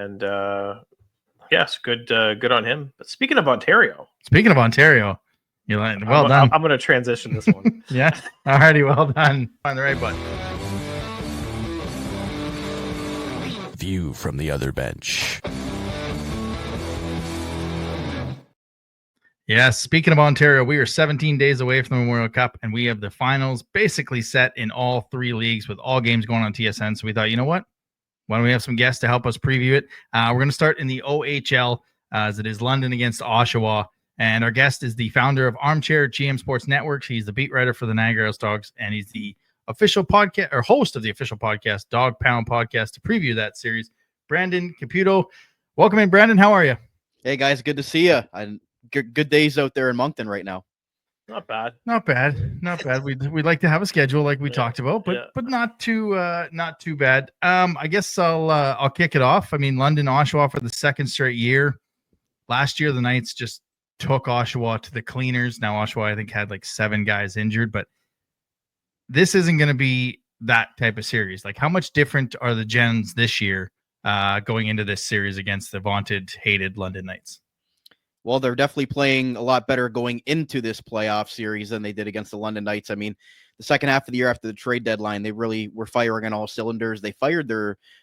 And yes, good on him. But speaking of Ontario, you're like, well done. I'm going to transition this one. Yeah. Alrighty, well done. Find the right button. View from the other bench. Yes, speaking of Ontario, we are 17 days away from the Memorial Cup, and we have the finals basically set in all three leagues with all games going on TSN. So we thought, you know what? Why don't we have some guests to help us preview it? We're going to start in the OHL, as it is London against Oshawa. And our guest is the founder of Armchair GM Sports Network. He's the beat writer for the Niagara House Dogs, and he's the official podcast or host of the official podcast, Dog Pound Podcast, to preview that series. Brandon Caputo. Welcome in, Brandon. How are you? Hey, guys. Good to see you. Good days out there in Moncton right now. Not bad. We'd like to have a schedule like we talked about, but not too bad. I guess I'll kick it off. I mean, London, Oshawa for the second straight year. Last year, the Knights just took Oshawa to the cleaners. Now Oshawa, I think, had like 7 guys injured, but this isn't going to be that type of series. Like, how much different are the gens this year going into this series against the vaunted, hated London Knights? Well, they're definitely playing a lot better going into this playoff series than they did against the London Knights. I mean, the second half of the year after the trade deadline, they really were firing on all cylinders. They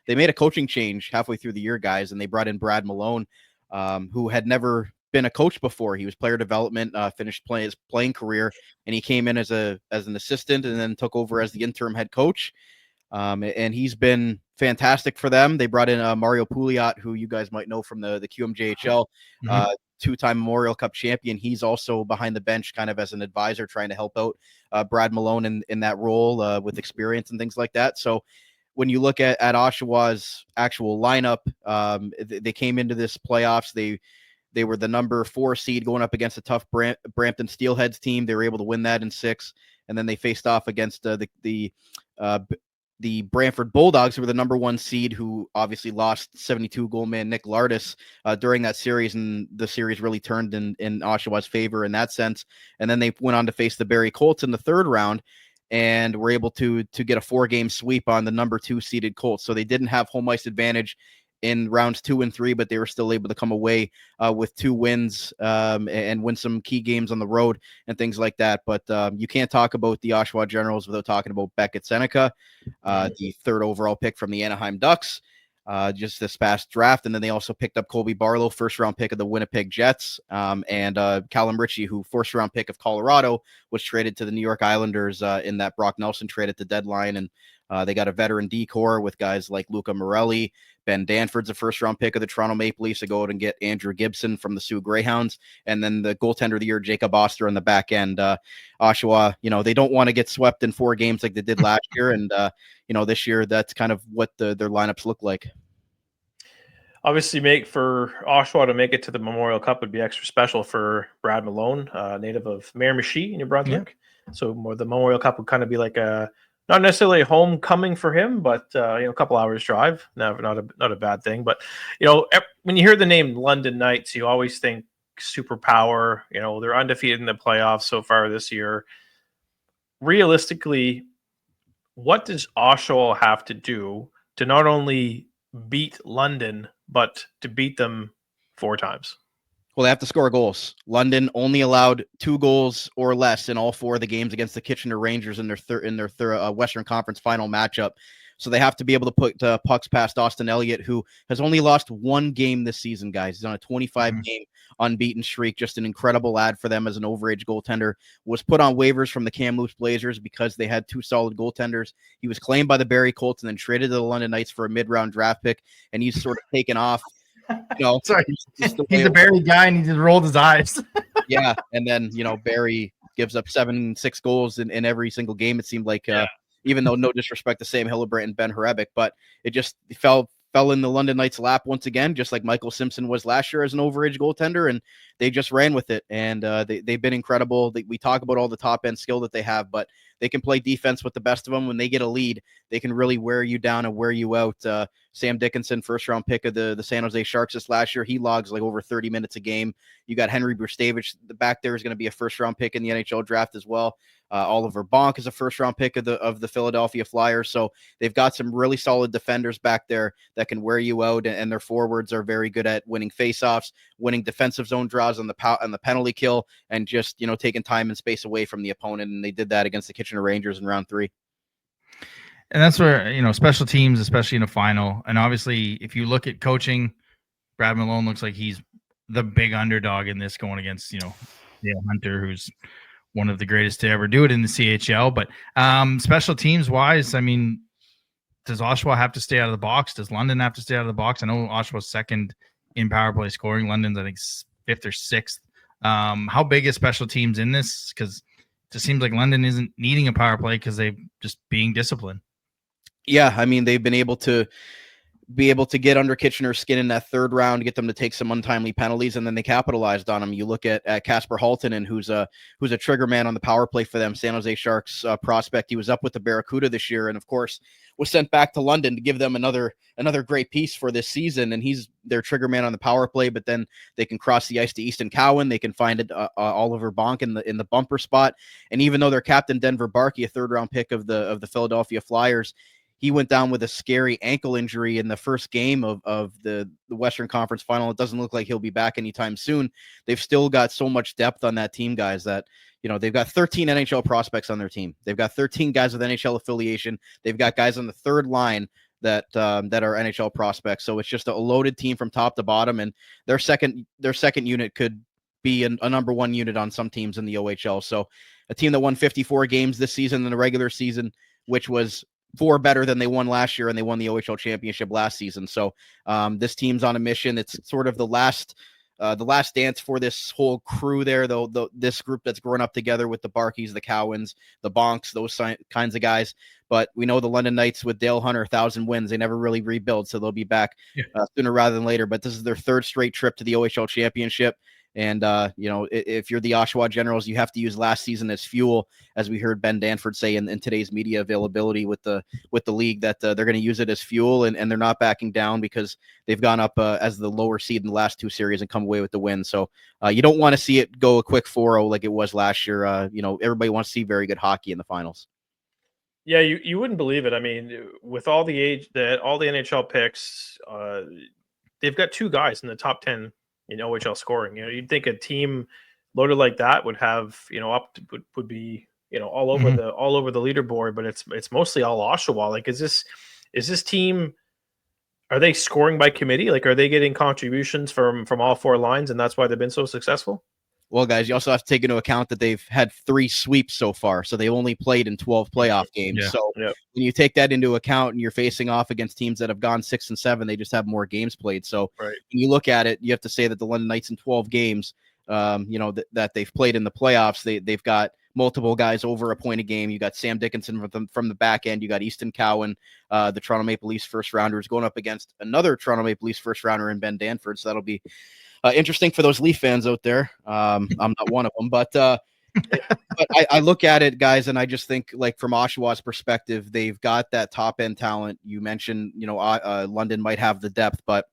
made a coaching change halfway through the year, guys, and they brought in Brad Malone, who had never been a coach before. He was player development, finished his playing career, and he came in as an assistant and then took over as the interim head coach. And he's been fantastic for them. They brought in Mario Pouliot, who you guys might know from the QMJHL, two-time Memorial Cup champion. He's also behind the bench kind of as an advisor trying to help out Brad Malone in that role with experience and things like that. So when you look at Oshawa's actual lineup, they came into this playoffs. They were the number 4 seed going up against a tough Brampton Steelheads team. They were able to win that in 6. And then they faced off against the Brantford Bulldogs, who were the number 1 seed, who obviously lost 72-goal man Nick Lardis during that series, and the series really turned in Oshawa's favor in that sense. And then they went on to face the Barrie Colts in the 3rd round, and were able to get a 4-game sweep on the number 2 seeded Colts. So they didn't have home ice advantage in rounds 2 and 3, but they were still able to come away with 2 wins and win some key games on the road and things like that. But you can't talk about the Oshawa Generals without talking about Beckett Seneca, the 3rd overall pick from the Anaheim Ducks just this past draft. And then they also picked up Colby Barlow, 1st-round pick of the Winnipeg Jets, and Callum Ritchie, who 1st-round pick of Colorado, was traded to the New York Islanders in that Brock Nelson trade at the deadline. And they got a veteran decor with guys like Luca Morelli. Ben Danford's a 1st-round pick of the Toronto Maple Leafs to go out and get Andrew Gibson from the Sioux Greyhounds. And then the goaltender of the year, Jacob Oster, on the back end. Oshawa, they don't want to get swept in 4 games like they did last year. And, this year, that's kind of what their lineups look like. Obviously, for Oshawa to make it to the Memorial Cup would be extra special for Brad Malone, native of Miramichi in New Brunswick. Yeah. So the Memorial Cup would kind of be like not necessarily a homecoming for him, but a couple hours drive. Not a bad thing. But when you hear the name London Knights, you always think superpower. They're undefeated in the playoffs so far this year. Realistically, what does Oshawa have to do to not only beat London, but to beat them 4 times? Well, they have to score goals. London only allowed 2 goals or less in all 4 of the games against the Kitchener Rangers in their Western Conference final matchup. So they have to be able to put pucks past Austin Elliott, who has only lost 1 game this season, guys. He's on a 25-game unbeaten streak. Just an incredible ad for them as an overage goaltender. Was put on waivers from the Kamloops Blazers because they had 2 solid goaltenders. He was claimed by the Barrie Colts and then traded to the London Knights for a mid-round draft pick, and he's sort of taken off. Sorry, he's a Barrie guy, and he just rolled his eyes. Yeah, and then Barrie gives up 7-6 goals in every single game. It seemed like, even though no disrespect to Sam Hillebrand and Ben Hrebeck, but it just fell in the London Knights' lap once again, just like Michael Simpson was last year as an overage goaltender, and they just ran with it. And they've been incredible. We talk about all the top end skill that they have, but they can play defense with the best of them. When they get a lead, they can really wear you down and wear you out. Sam Dickinson, first round pick of the San Jose Sharks this last year, he logs like over 30 minutes a game. You got Henry Brustevich, the back there is going to be a first round pick in the NHL draft as well. Oliver Bonk is a first round pick of the Philadelphia Flyers. So they've got some really solid defenders back there that can wear you out, and their forwards are very good at winning faceoffs, winning defensive zone draws on the penalty kill, and just, taking time and space away from the opponent. And they did that against the Kitchener Rangers in round 3. And that's where, special teams, especially in a final. And obviously, if you look at coaching, Brad Malone looks like he's the big underdog in this, going against, Dale Hunter, who's one of the greatest to ever do it in the CHL. But special teams wise, I mean, does Oshawa have to stay out of the box? Does London have to stay out of the box? I know Oshawa's second in power play scoring. London's, I think, 5th or 6th. How big is special teams in this? Because it just seems like London isn't needing a power play because they're just being disciplined. Yeah, I mean, they've been able to get under Kitchener's skin in that 3rd round, get them to take some untimely penalties, and then they capitalized on them. You look at Casper Haltonen, who's a trigger man on the power play for them, San Jose Sharks prospect. He was up with the Barracuda this year, and of course was sent back to London to give them another great piece for this season. And he's their trigger man on the power play. But then they can cross the ice to Easton Cowan. They can find Oliver Bonk in the bumper spot. And even though their captain Denver Barkey, a 3rd round pick of the Philadelphia Flyers, he went down with a scary ankle injury in the first game of the Western Conference Final. It doesn't look like he'll be back anytime soon. They've still got so much depth on that team, guys, that they've got 13 NHL prospects on their team. They've got 13 guys with NHL affiliation. They've got guys on the 3rd line that are NHL prospects. So it's just a loaded team from top to bottom, and their second unit could be a number 1 unit on some teams in the OHL. So a team that won 54 games this season in the regular season, which was 4 better than they won last year, and they won the OHL championship last season. So this team's on a mission. It's sort of the last dance for this whole crew there, though. This group that's grown up together with the Barkeys, the Cowans, the Bonks, those kinds of guys. But we know the London Knights with Dale Hunter, 1,000 wins. They never really rebuild, so they'll be back sooner rather than later. But this is their 3rd straight trip to the OHL championship. And, if you're the Oshawa Generals, you have to use last season as fuel, as we heard Ben Danford say in today's media availability with the league, that they're going to use it as fuel, and they're not backing down because they've gone up as the lower seed in the last 2 series and come away with the win. So you don't want to see it go a quick 4-0 like it was last year. Everybody wants to see very good hockey in the finals. Yeah, you wouldn't believe it. I mean, with all the NHL picks, they've got 2 guys in the top 10 in OHL scoring. You'd think a team loaded like that would have, would be, all over the leaderboard, but it's mostly all Oshawa. Like, is this team, are they scoring by committee? Like, are they getting contributions from all 4 lines, and that's why they've been so successful? Well, guys, you also have to take into account that they've had 3 sweeps so far, so they've only played in 12 playoff games. Yeah. So when you take that into account and you're facing off against teams that have gone 6 and 7, they just have more games played. So when you look at it, you have to say that the London Knights in 12 games, that they've played in the playoffs, they've got multiple guys over a point a game. You got Sam Dickinson from the back end. You got Easton Cowan, the Toronto Maple Leafs first rounder, is going up against another Toronto Maple Leafs first rounder in Ben Danford. So that'll be interesting for those Leaf fans out there. I'm not one of them, but I look at it, guys, and I just think, like, from Oshawa's perspective, they've got that top end talent. You mentioned, London might have the depth, but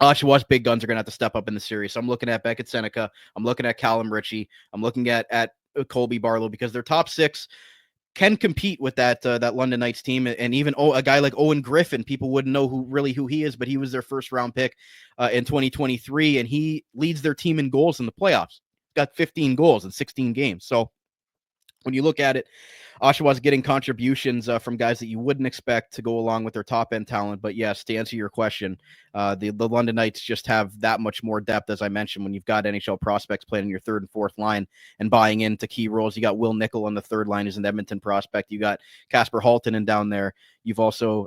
Oshawa's big guns are going to have to step up in the series. So I'm looking at Beckett Seneca. I'm looking at Callum Ritchie. I'm looking at Colby Barlow, because their top 6 can compete with that London Knights team. And even a guy like Owen Griffin, people wouldn't know who he is, but he was their 1st round pick in 2023, and he leads their team in goals in the playoffs. Got 15 goals in 16 games. So when you look at it, Oshawa's getting contributions from guys that you wouldn't expect to go along with their top end talent. But yes, to answer your question, the London Knights just have that much more depth, as I mentioned, when you've got NHL prospects playing in your 3rd and 4th line and buying into key roles. You got Will Nickel on the 3rd line, who's an Edmonton prospect. You got Casper Haltonen down there. You've also,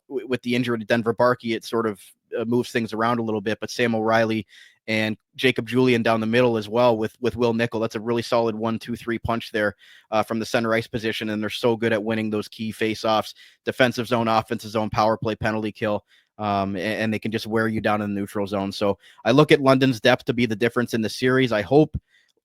with the injury to Denver Barkey, it sort of moves things around a little bit. But Sam O'Reilly and Jacob Julian down the middle as well with Will Nickel. That's a really solid 1-2-3 punch there from the center ice position, and they're so good at winning those key face-offs, defensive zone, offensive zone, power play, penalty kill, and they can just wear you down in the neutral zone. So I look at London's depth to be the difference in the series. I hope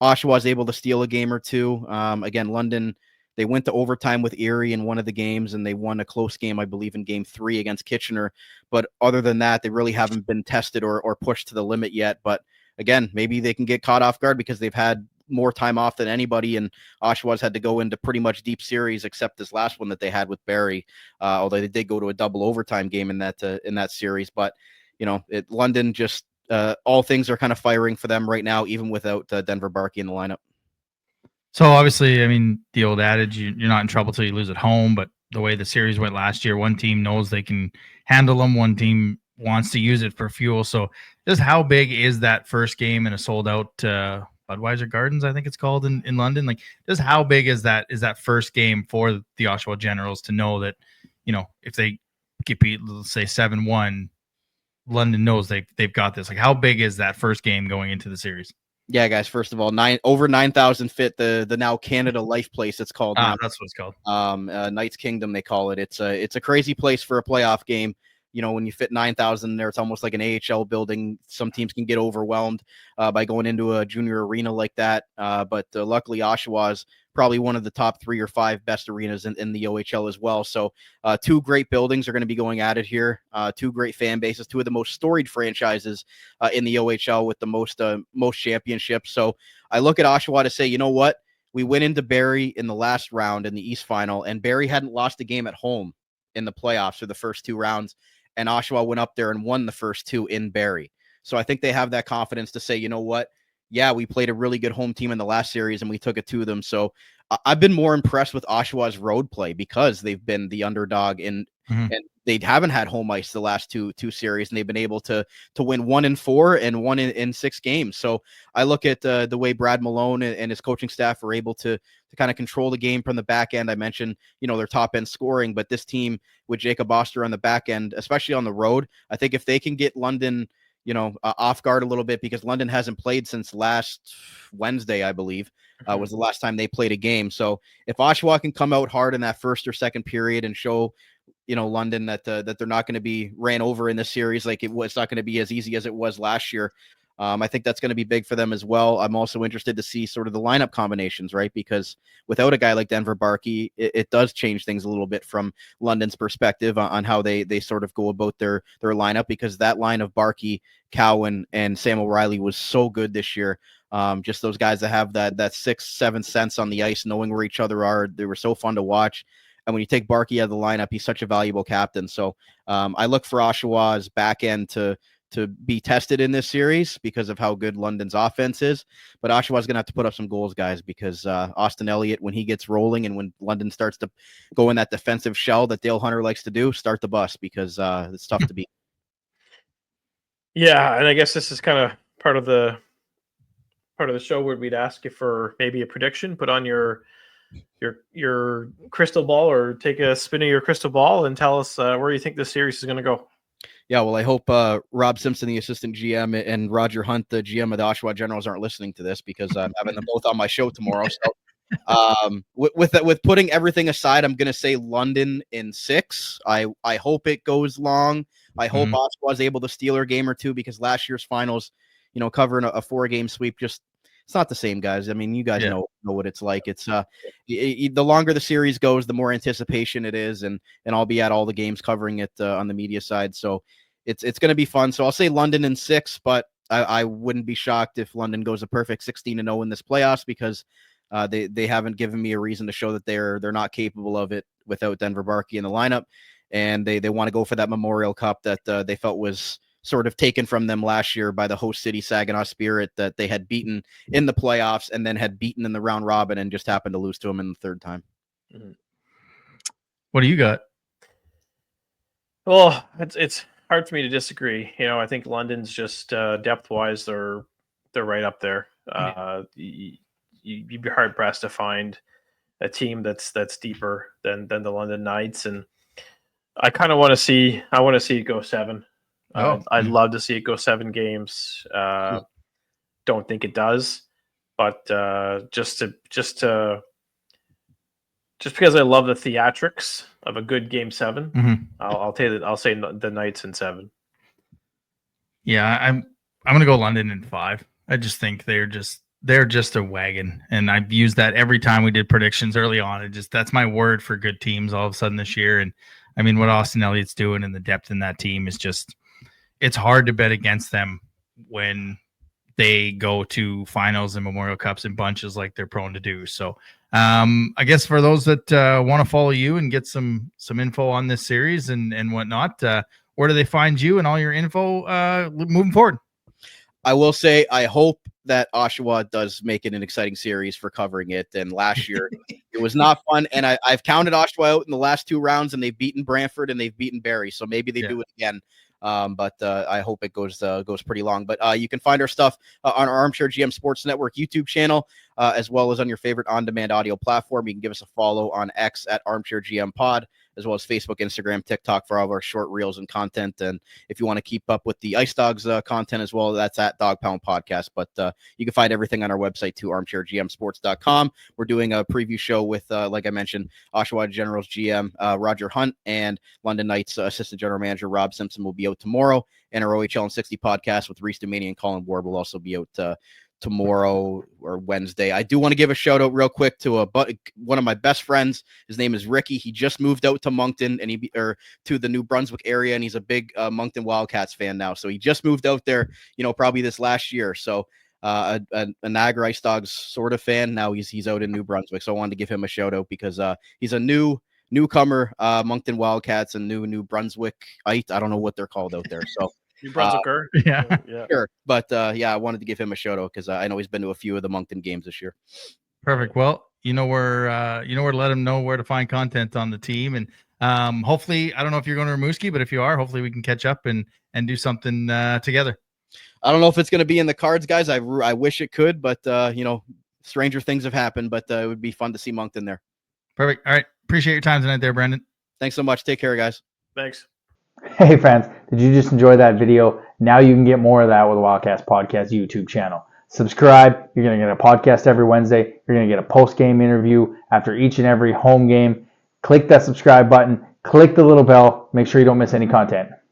Oshawa is able to steal a game or 2. Again, London They went to overtime with Erie in one of the games, and they won a close game, I believe, in game 3 against Kitchener. But other than that, they really haven't been tested or pushed to the limit yet. But again, maybe they can get caught off guard because they've had more time off than anybody, and Oshawa's had to go into pretty much deep series except this last one that they had with Barrie, although they did go to a double overtime game in that series. But London just all things are kind of firing for them right now, even without Denver Barkey in the lineup. So obviously, I mean, the old adage, you're not in trouble till you lose at home, but the way the series went last year, one team knows they can handle them, one team wants to use it for fuel. So just how big is that first game in a sold out Budweiser Gardens, I think it's called in London? Like, just how big is that first game for the Oshawa Generals to know that, if they get beat, let's say 7-1, London knows they've got this? Like, how big is that first game going into the series? Yeah, guys. First of all, over 9,000 fit. The now Canada Life place. It's called. Now. That's what it's called. Knights Kingdom, they call it. It's a crazy place for a playoff game. When you fit 9,000 there, it's almost like an AHL building. Some teams can get overwhelmed by going into a junior arena like that. But luckily, Oshawa is probably one of the top 3 or 5 best arenas in the OHL as well. So 2 great buildings are going to be going at it here. 2 great fan bases, 2 of the most storied franchises in the OHL with the most championships. So I look at Oshawa to say, you know what? We went into Barrie in the last round in the East Final, and Barrie hadn't lost a game at home in the playoffs for the first 2 rounds. And Oshawa went up there and won the first 2 in Barrie. So I think they have that confidence to say, you know what? Yeah, we played a really good home team in the last series and we took it to them. So I've been more impressed with Oshawa's road play because they've been the underdog and they haven't had home ice the last two series, and they've been able to win 1 in 4 and 1 in 6 games. So I look at the way Brad Malone and his coaching staff are able to kind of control the game from the back end. I mentioned, their top end scoring, but this team with Jacob Oster on the back end, especially on the road, I think if they can get London, off guard a little bit, because London hasn't played since last Wednesday, I believe, was the last time they played a game. So if Oshawa can come out hard in that first or second period and show, London that they're not going to be ran over in this series, like it's not going to be as easy as it was last year. I think that's going to be big for them as well. I'm also interested to see sort of the lineup combinations, right? Because without a guy like Denver Barkey, it does change things a little bit from London's perspective on how they sort of go about their lineup, because that line of Barkey, Cowan, and Sam O'Reilly was so good this year. Just those guys that have that 6-7 sense on the ice, knowing where each other are. They were so fun to watch. And when you take Barkey out of the lineup, he's such a valuable captain. So I look for Oshawa's back end to be tested in this series because of how good London's offense is. But Oshawa's going to have to put up some goals, guys, because Austin Elliott, when he gets rolling and when London starts to go in that defensive shell that Dale Hunter likes to do, start the bus, because it's tough to beat. Yeah, and I guess this is kind of part of the show where we'd ask you for maybe a prediction. Put on your crystal ball, or take a spin of your crystal ball and tell us where you think this series is going to go. Yeah, well, I hope Rob Simpson, the assistant GM, and Roger Hunt, the GM of the Oshawa Generals, aren't listening to this, because I'm having them both on my show tomorrow. So with putting everything aside, I'm going to say London in 6. I hope it goes long. I hope Oshawa is able to steal her game or 2, because last year's finals, covering a 4-game sweep, it's not the same, guys. I mean, you guys know what it's like. It's the longer the series goes, the more anticipation it is, and I'll be at all the games covering it on the media side. So it's going to be fun. So I'll say London in 6, but I wouldn't be shocked if London goes a perfect 16-0 in this playoffs, because they haven't given me a reason to show that they're not capable of it without Denver Barkey in the lineup, and they want to go for that Memorial Cup that they felt was sort of taken from them last year by the host city Saginaw Spirit, that they had beaten in the playoffs and then had beaten in the round robin and just happened to lose to them in the third time. What do you got? Well, it's hard for me to disagree. I think London's just depth wise, they're right up there. You'd be hard pressed to find a team that's deeper than the London Knights, and I kind of want to see it go 7. I'd love to see it go 7 games. Don't think it does, but just because I love the theatrics of a good game 7, I'll say the Knights in 7. Yeah, I'm gonna go London in 5. I just think they're they're just a wagon, and I've used that every time we did predictions early on. That's my word for good teams all of a sudden this year. And I mean, what Austin Elliott's doing and the depth in that team is just, it's hard to bet against them when they go to finals and Memorial Cups in bunches like they're prone to do. So I guess for those that want to follow you and get some info on this series and whatnot, where do they find you and all your info moving forward? I will say, I hope that Oshawa does make it an exciting series for covering it. And last year it was not fun. And I've counted Oshawa out in the last 2 rounds, and they've beaten Brantford and they've beaten Barrie. So maybe they do it again. But I hope it goes pretty long. But you can find our stuff on our Armchair GM Sports Network YouTube channel, as well as on your favorite on-demand audio platform. You can give us a follow on X at Armchair GM Pod, as well as Facebook, Instagram, TikTok for all of our short reels and content. And if you want to keep up with the Ice Dogs content as well, that's at Dog Pound Podcast. But you can find everything on our website too, armchairgmsports.com. We're doing a preview show with, like I mentioned, Oshawa Generals GM Roger Hunt and London Knights Assistant General Manager Rob Simpson will be out tomorrow. And our OHL and 60 podcast with Reese Domini and Colin Ward will also be out tomorrow or Wednesday. I do want to give a shout out real quick to one of my best friends. His name is Ricky. He just moved out to Moncton and to the New Brunswick area, and he's a big Moncton Wildcats fan now. So he just moved out there, probably this last year. So a Niagara Ice Dogs sort of fan. Now he's out in New Brunswick. So I wanted to give him a shout out because he's a newcomer, Moncton Wildcats and New Brunswickite. I don't know what they're called out there. So New Brunswicker. Yeah. Sure. But I wanted to give him a shout out because I know he's been to a few of the Moncton games this year. Perfect. Well, where to let him know where to find content on the team. And hopefully, I don't know if you're going to Rimouski, but if you are, hopefully we can catch up and do something together. I don't know if it's going to be in the cards, guys. I wish it could, but stranger things have happened, but it would be fun to see Moncton there. Perfect. All right. Appreciate your time tonight there, Brandon. Thanks so much. Take care, guys. Thanks. Hey friends, did you just enjoy that video? Now you can get more of that with the Wildcats Podcast YouTube channel. Subscribe. You're going to get a podcast every Wednesday. You're going to get a post-game interview after each and every home game. Click that subscribe button. Click the little bell. Make sure you don't miss any content.